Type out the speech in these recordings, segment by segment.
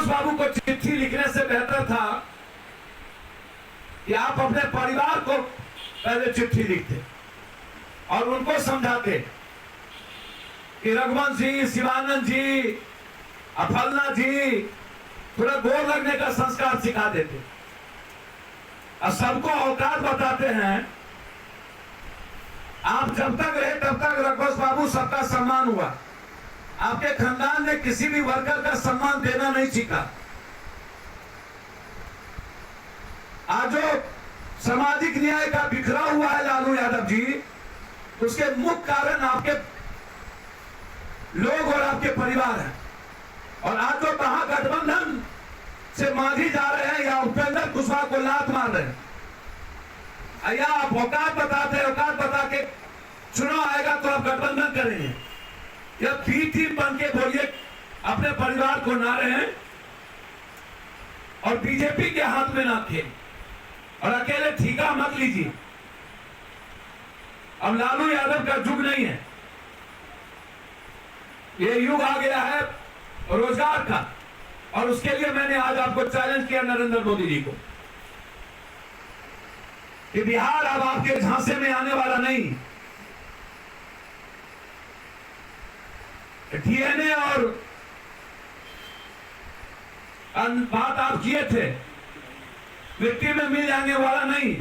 रघुवंश बाबू को चिट्ठी लिखने से बेहतर था कि आप अपने परिवार को पहले चिट्ठी लिखते और उनको समझाते कि रघुवंश जी, शिवानंद जी, अफलना जी, थोड़ा गोर लगने का संस्कार सिखा देते और सबको औकात बताते हैं। आप जब तक रहे तब तक रघुवंश बाबू सबका सम्मान हुआ। आपके खानदान ने किसी भी वर्कर का सम्मान देना नहीं सीखा। आज जो सामाजिक न्याय का बिखरा हुआ है लालू यादव जी, उसके मुख्य कारण आपके लोग और आपके परिवार हैं। और आज जो महागठबंधन से मांझी जा रहे हैं या उपेंद्र कुशवाहा को लात मार रहे हैं, या आप औकात बताते, औकात बता के चुनाव आएगा तो आप गठबंधन करेंगे, या बी टीम बन के बोलिए अपने परिवार को ना रहे और बीजेपी के हाथ में ना खेल और अकेले ठीका मत लीजिए। अब लालू यादव का युग नहीं है, ये युग आ गया है रोजगार का। और उसके लिए मैंने आज आपको चैलेंज किया नरेंद्र मोदी जी को कि बिहार अब आपके झांसे में आने वाला नहीं। डीएनए और बात आप किए थे, मिट्टी में मिल जाने वाला नहीं।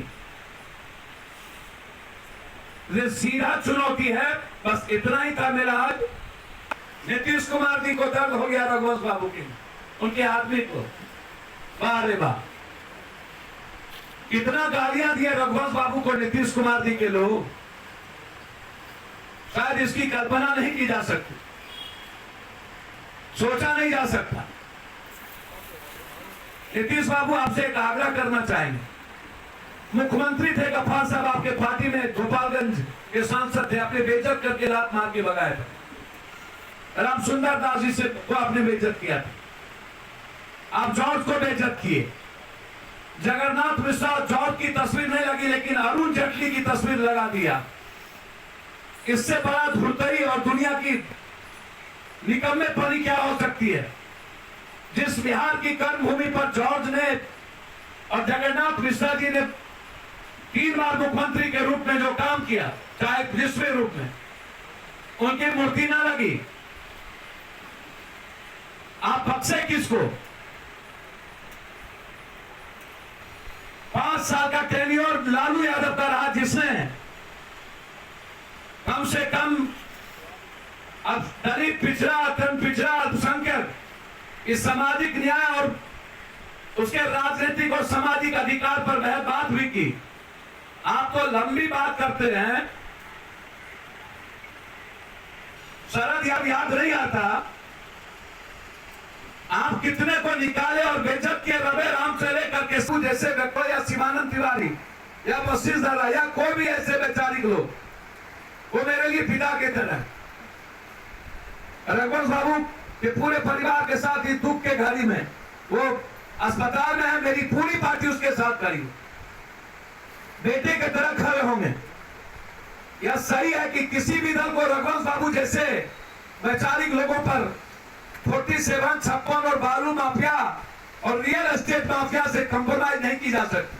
ये सीधा चुनौती है। बस इतना ही था मेरा आज। नीतीश कुमार जी को दर्द हो गया रघुवंश बाबू के, उनके आदमी को। वाह रे वाह, कितना गालियां दिए रघुवंश बाबू को नीतीश कुमार जी के लोग, शायद इसकी कल्पना नहीं की जा सकती, सोचा नहीं जा सकता। नीतीश बाबू आपसे एक आग्रह करना चाहेंगे। मुख्यमंत्री थे गफ्फार साहब, आपके पार्टी में गोपालगंज के सांसद थे, आपने बेइज्जत करके लात मार के भगाया था। राम सुंदर दास जी से को आपने बेइज्जत किया था, आप जॉर्ज को बेइज्जत किए। जगन्नाथ मिश्रा जॉर्ज की तस्वीर नहीं लगी, लेकिन अरुण जेटली की तस्वीर लगा दिया। इससे बड़ा धुरतई और दुनिया की निकम्मेपनी क्या हो सकती है? जिस बिहार की कर्मभूमि पर जॉर्ज ने और जगन्नाथ मिश्रा जी ने 3 बार मुख्यमंत्री के रूप में जो काम किया, चाहे जिसमें रूप में, उनकी मूर्ति ना लगी। आप बख्शे किसको? 5 साल का टेन्योर लालू यादव का रहा, जिसने कम से कम अब दलित, पिछड़ा, अत्यंत पिछड़ा, अल्पसंख्यक, इस सामाजिक न्याय और उसके राजनीतिक और सामाजिक अधिकार पर वह बात हुई की। आप तो लंबी बात करते हैं, शरद याद नहीं आता आप कितने को निकाले और बेइज्जत किए। रवि राम से लेकर के जैसे व्यक्ति या शिवानंद तिवारी या वशिष्ठ दादा या कोई भी ऐसे वैचारिक लोग, वो मेरे लिए पिता की तरह। रघुवंश बाबू के पूरे परिवार के साथ इस दुख के घड़ी में वो अस्पताल में है, मेरी पूरी पार्टी उसके साथ खड़ी, बेटे की तरह खड़े होंगे। यह सही है कि किसी भी दल को रघुवंश बाबू जैसे वैचारिक लोगों पर 47, 56 और बालू माफिया और रियल एस्टेट माफिया से कंप्रोमाइज नहीं की जा सकती।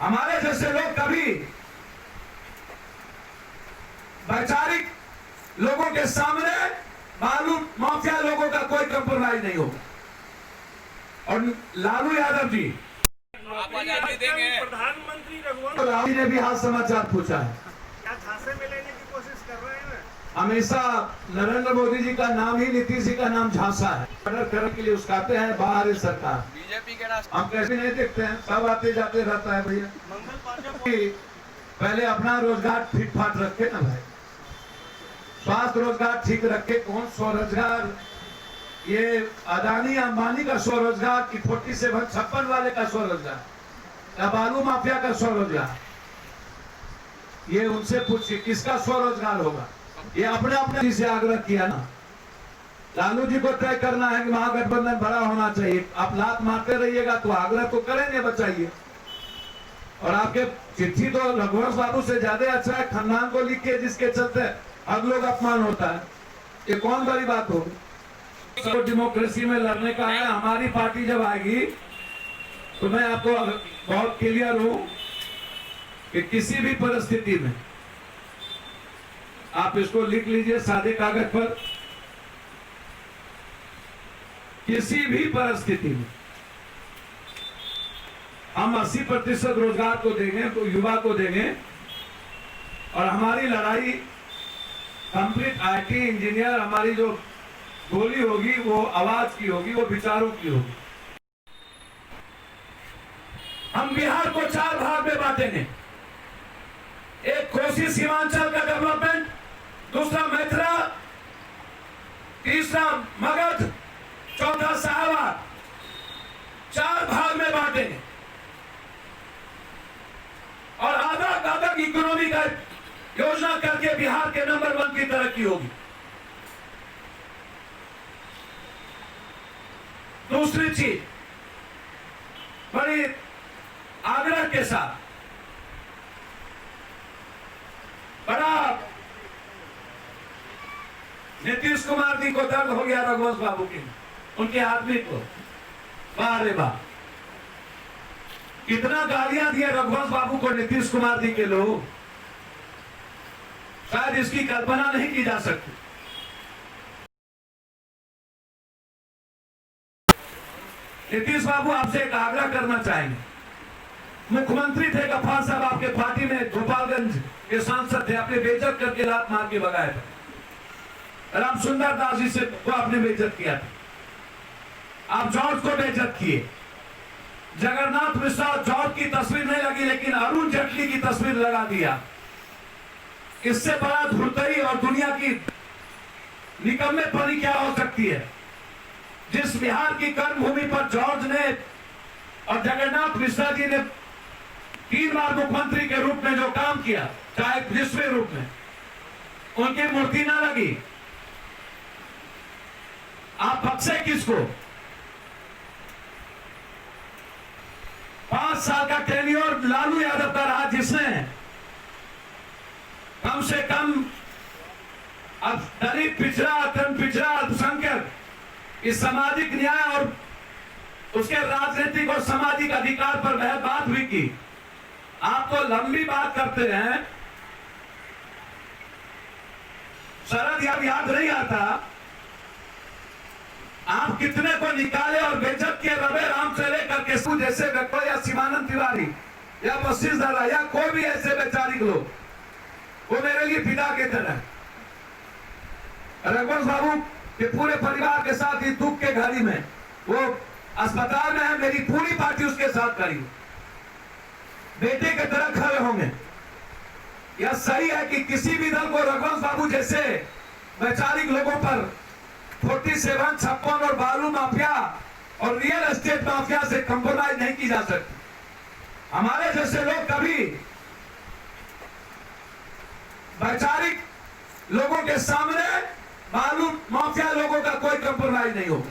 हमारे जैसे लोग कभी वैचारिक लोगों के सामने बालू माफिया लोगों का कोई कंप्रोमाइज नहीं होगा। और लालू यादव जी, प्रधानमंत्री रघुवंश राहुल ने भी हाल समाचार पूछा है, क्या झांसे में लेने की कोशिश कर रहे हैं? हमेशा नरेंद्र मोदी जी का नाम ही नीतीश जी का नाम झांसा है। ऑर्डर करने के लिए उसकाते हैं बाहर है सरकार, बीजेपी के राष्ट्र हम कैसे नहीं देखते हैं, सब आते जाते रहता है भैया। मंगल पांडे पहले अपना रोजगार ठीक ठाक रखे ना भाई, स्वास्थ्य रोजगार ठीक रखे। कौन स्वरोजगार? ये अदानी अंबानी का स्वरोजगार की 47, 56 वाले का स्वरोजगार या बालू माफिया का स्वरोजगार? ये उनसे पूछिए किसका स्वरोजगार होगा। ये अपने अपने से आग्रह किया ना, लालू जी को तय करना है कि महागठबंधन बड़ा होना चाहिए। आप लात मारते रहिएगा तो आग्रह तो करेंगे बचाइए। और आपके चिट्ठी तो रघुवंश बाबू से ज्यादा अच्छा है, खानदान को लिख के, जिसके चलते अब लोग अपमान होता है। ये कौन बड़ी बात होगी? तो डेमोक्रेसी में लड़ने का है। हमारी पार्टी जब आएगी तो मैं आपको बहुत क्लियर हूं कि किसी भी परिस्थिति में आप इसको लिख लीजिए सादे कागज पर, किसी भी परिस्थिति में हम 80% रोजगार को देंगे, तो युवा को देंगे। और हमारी लड़ाई कंप्लीट आईटी इंजीनियर, हमारी जो गोली होगी वो आवाज की होगी, वो विचारों की होगी। हम बिहार को 4 भाग में बांटेंगे। एक कोसी सीमांचल का डेवलपमेंट, दूसरा मैथुरा, तीसरा मगध, चौथा साहवार। 4 भाग में बांटेंगे और आधा इकोनॉमी का योजना करके बिहार के नंबर 1 की तरक्की होगी। दूसरी चीज, बड़ी आग्रह के साथ, बड़ा नीतीश कुमार जी को दर्द हो गया रघुवंश बाबू के, उनके आदमी को। वाह रे वाह, कितना गालियां दिए रघुवंश बाबू को नीतीश कुमार जी के लोग, शायद इसकी कल्पना नहीं की जा सकती। नीतीश बाबू, आपसे एक आग्रह करना चाहेंगे। मुख्यमंत्री थे गफ्फार साहब, आपके पार्टी में गोपालगंज के सांसद थे, आपने बेइज्जत करके लात मार के भगाया था। राम सुंदर दास जी से को आपने बेइज्जत किया था। आप जॉर्ज को बेइज्जत किए। जगन्नाथ मिश्रा जॉर्ज की तस्वीर नहीं लगी, लेकिन अरुण जेटली की तस्वीर लगा दिया। इससे बड़ा धुरतई और दुनिया की निकम्मेपनी क्या हो सकती है? जिस बिहार की कर्मभूमि पर जॉर्ज ने और जगन्नाथ मिश्रा जी ने 3 बार मुख्यमंत्री के रूप में जो काम किया, चाहे जिसमें रूप में, उनकी मूर्ति ना लगी। आप बख्शे किसको? 5 साल का टेन्योर लालू यादव का रहा, जिसने कम से कम दलित, पिछड़ा, अत्यंत पिछड़ा, अल्पसंख्यक, इस सामाजिक न्याय और उसके राजनीतिक और सामाजिक अधिकार पर वह बात भी की। आप तो लंबी बात करते हैं। शरद याद नहीं आता आप कितने को निकाले और बेइज्जत किए रवे राम से लेकर के जैसे व्यक्ति, या शिवानंद तिवारी, या बशीर दादा, या कोई भी ऐसे वैचारिक लोग, वो मेरे लिए पिता की तरह। रघुवंश बाबू के पूरे परिवार के साथ इस दुख के घड़ी में वो अस्पताल में है, मेरी पूरी पार्टी उसके साथ खड़ी, बेटे की तरह खड़े होंगे। यह सही है कि किसी भी दल को रघुवंश बाबू जैसे वैचारिक लोगों पर 47, 56 और बालू माफिया और रियल एस्टेट माफिया से कंप्रोमाइज नहीं की जा सकती। हमारे जैसे लोग कभी वैचारिक लोगों के सामने बालू माफिया लोगों का कोई कंप्रोमाइज नहीं होगा।